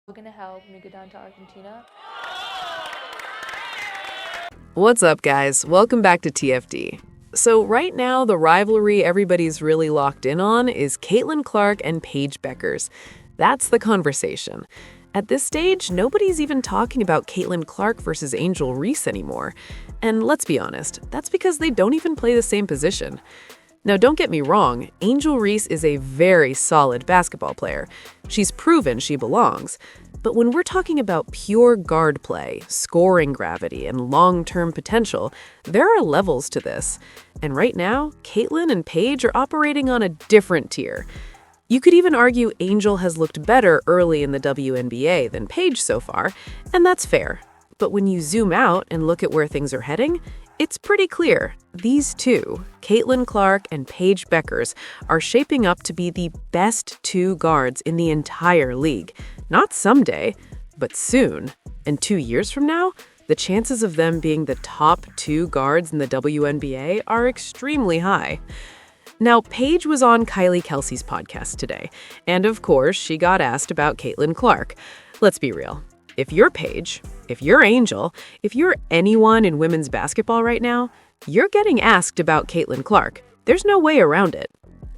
We're gonna help when we go down to Argentina. What's up, guys? Welcome back to TFD. So right now, the rivalry everybody's really locked in on is Caitlin Clark and Paige Bueckers. That's the conversation. At this stage, nobody's even talking about Caitlin Clark versus Angel Reese anymore. And let's be honest, that's because they don't even play the same position. Now, don't get me wrong, Angel Reese is a very solid basketball player. She's proven she belongs. But when we're talking about pure guard play, scoring gravity, and long-term potential, there are levels to this. And right now, Caitlin and Paige are operating on a different tier. You could even argue Angel has looked better early in the WNBA than Paige so far, and that's fair. But when you zoom out and look at where things are heading, it's pretty clear. These two, Caitlin Clark and Paige Bueckers, are shaping up to be the best two guards in the entire league. Not someday, but soon. And 2 years from now, the chances of them being the top two guards in the WNBA are extremely high. Now, Paige was on Kylie Kelsey's podcast today, and of course, she got asked about Caitlin Clark. Let's be real. If you're Paige, if you're Angel, if you're anyone in women's basketball right now, you're getting asked about Caitlin Clark. There's no way around it.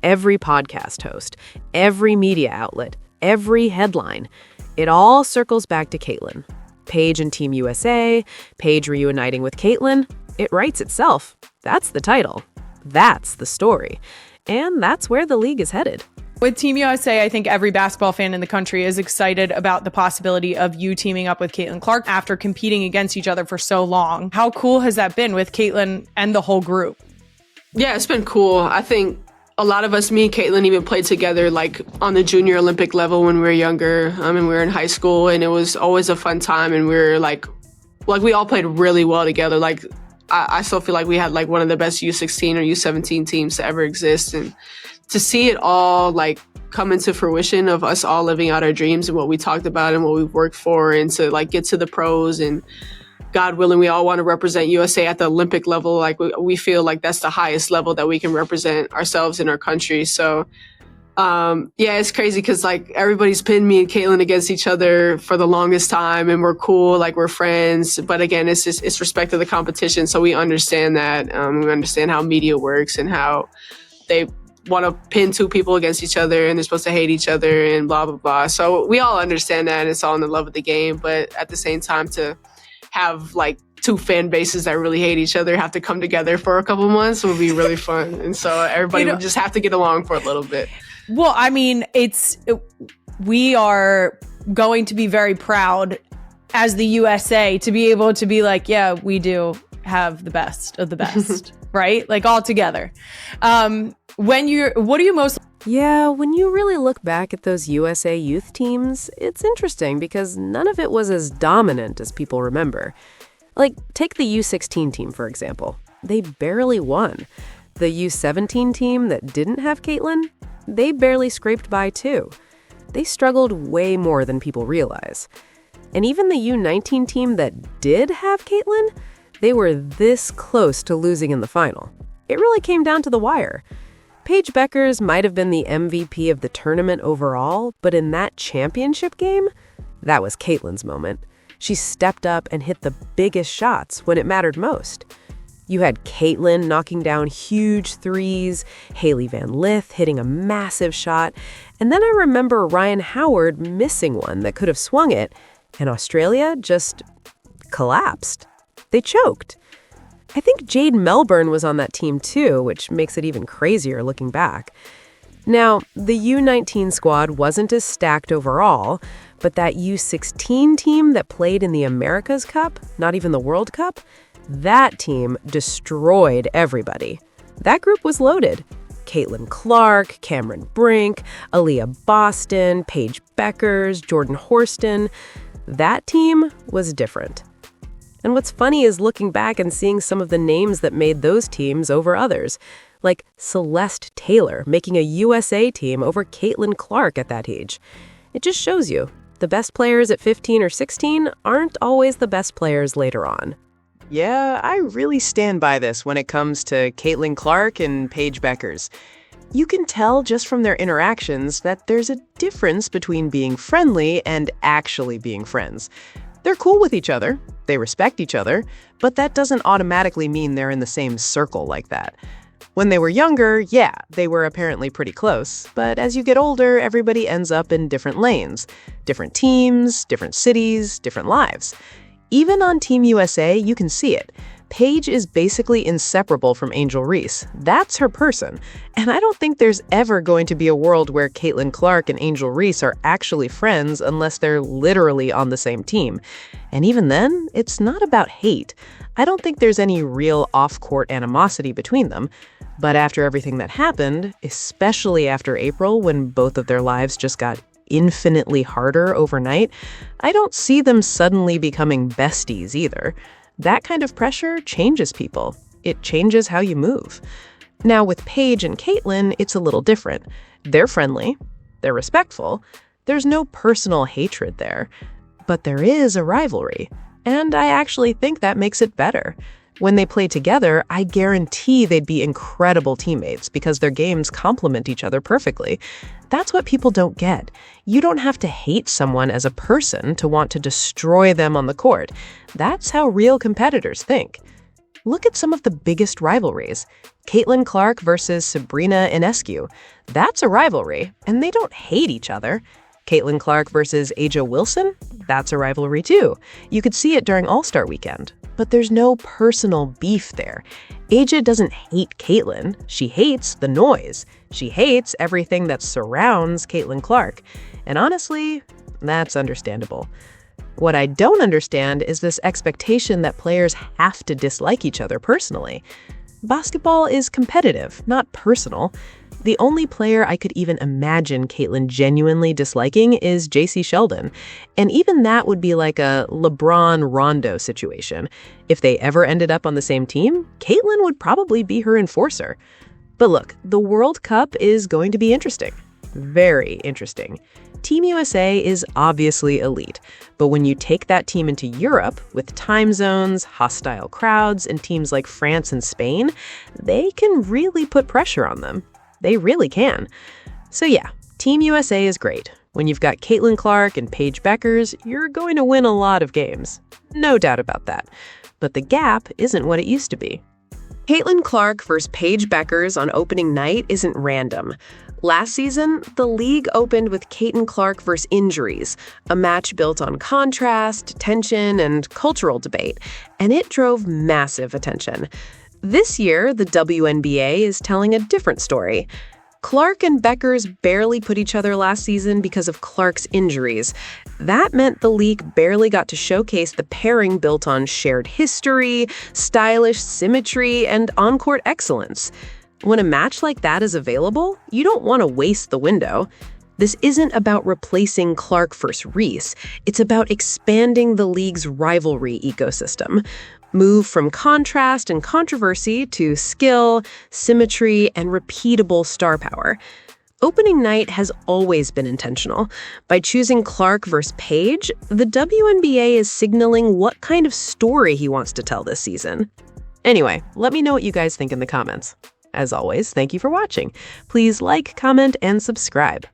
Every podcast host, every media outlet, every headline, it all circles back to Caitlin. Paige and Team USA, Paige reuniting with Caitlin, it writes itself. That's the title. That's the story. And that's where the league is headed. With Team USA, I think every basketball fan in the country is excited about the possibility of you teaming up with Caitlin Clark after competing against each other for so long. How cool has that been with Caitlin and the whole group? Yeah, it's been cool. I think a lot of us, me and Caitlin, even played together like on the junior Olympic level when we were younger, and we were in high school, and it was always a fun time, and we were like we all played really well together. Like I still feel like we had like one of the best U16 or U17 teams to ever exist, and to see it all like come into fruition of us all living out our dreams and what we talked about and what we've worked for, and to like get to the pros, and God willing, we all want to represent USA at the Olympic level. Like we feel like that's the highest level that we can represent ourselves in our country. So yeah, it's crazy because like everybody's pinned me and Caitlin against each other for the longest time, and we're cool, like we're friends. But again, it's respect to the competition. So we understand that. We understand how media works and how they want to pin two people against each other and they're supposed to hate each other and blah, blah, blah. So we all understand that, and it's all in the love of the game. But at the same time, to have like two fan bases that really hate each other have to come together for a couple months would be really fun. And so everybody would just have to get along for a little bit. Well, I mean, we are going to be very proud as the USA to be able to be like, yeah, we do have the best of the best, right? Like all together. When you really look back at those USA youth teams, it's interesting because none of it was as dominant as people remember. Like, take the U16 team, for example. They barely won. The U17 team that didn't have Caitlin, they barely scraped by too. They struggled way more than people realize. And even the U19 team that did have Caitlin, they were this close to losing in the final. It really came down to the wire. Paige Bueckers might have been the MVP of the tournament overall, but in that championship game, that was Caitlin's moment. She stepped up and hit the biggest shots when it mattered most. You had Caitlin knocking down huge threes, Haley Van Lith hitting a massive shot, and then I remember Ryan Howard missing one that could have swung it, and Australia just collapsed. They choked. I think Jade Melbourne was on that team too, which makes it even crazier looking back. Now, the U19 squad wasn't as stacked overall, but that U16 team that played in the America's Cup, not even the World Cup, that team destroyed everybody. That group was loaded. Caitlin Clark, Cameron Brink, Aaliyah Boston, Paige Bueckers, Jordan Horston. That team was different. And what's funny is looking back and seeing some of the names that made those teams over others, like Celeste Taylor making a USA team over Caitlin Clark at that age. It just shows you, the best players at 15 or 16 aren't always the best players later on. Yeah, I really stand by this when it comes to Caitlin Clark and Paige Bueckers. You can tell just from their interactions that there's a difference between being friendly and actually being friends. They're cool with each other, they respect each other, but that doesn't automatically mean they're in the same circle like that. When they were younger, yeah, they were apparently pretty close, but as you get older, everybody ends up in different lanes, different teams, different cities, different lives. Even on Team USA, you can see it. Paige is basically inseparable from Angel Reese. That's her person. And I don't think there's ever going to be a world where Caitlin Clark and Angel Reese are actually friends unless they're literally on the same team. And even then, it's not about hate. I don't think there's any real off-court animosity between them. But after everything that happened, especially after April, when both of their lives just got infinitely harder overnight, I don't see them suddenly becoming besties either. That kind of pressure changes people. It changes how you move. Now, with Paige and Caitlin, it's a little different. They're friendly. They're respectful. There's no personal hatred there. But there is a rivalry. And I actually think that makes it better. When they play together, I guarantee they'd be incredible teammates because their games complement each other perfectly. That's what people don't get. You don't have to hate someone as a person to want to destroy them on the court. That's how real competitors think. Look at some of the biggest rivalries. Caitlin Clark versus Sabrina Ionescu. That's a rivalry, and they don't hate each other. Caitlin Clark versus A'ja Wilson? That's a rivalry too. You could see it during All-Star Weekend. But there's no personal beef there. A'ja doesn't hate Caitlin. She hates the noise. She hates everything that surrounds Caitlin Clark. And honestly, that's understandable. What I don't understand is this expectation that players have to dislike each other personally. Basketball is competitive, not personal. The only player I could even imagine Caitlin genuinely disliking is J.C. Sheldon. And even that would be like a LeBron-Rondo situation. If they ever ended up on the same team, Caitlin would probably be her enforcer. But look, the World Cup is going to be interesting. Very interesting. Team USA is obviously elite, but when you take that team into Europe, with time zones, hostile crowds, and teams like France and Spain, they can really put pressure on them. They really can. So yeah, Team USA is great. When you've got Caitlin Clark and Paige Bueckers, you're going to win a lot of games. No doubt about that. But the gap isn't what it used to be. Caitlin Clark versus Paige Bueckers on opening night isn't random. Last season, the league opened with Caitlin Clark versus injuries, a match built on contrast, tension, and cultural debate, and it drove massive attention. This year, the WNBA is telling a different story. Clark and Bueckers barely put each other last season because of Clark's injuries. That meant the league barely got to showcase the pairing built on shared history, stylish symmetry, and on-court excellence. When a match like that is available, you don't want to waste the window. This isn't about replacing Clark versus Reese. It's about expanding the league's rivalry ecosystem. Move from contrast and controversy to skill, symmetry, and repeatable star power. Opening night has always been intentional. By choosing Clark versus Paige, the WNBA is signaling what kind of story he wants to tell this season. Anyway, let me know what you guys think in the comments. As always, thank you for watching. Please like, comment, and subscribe.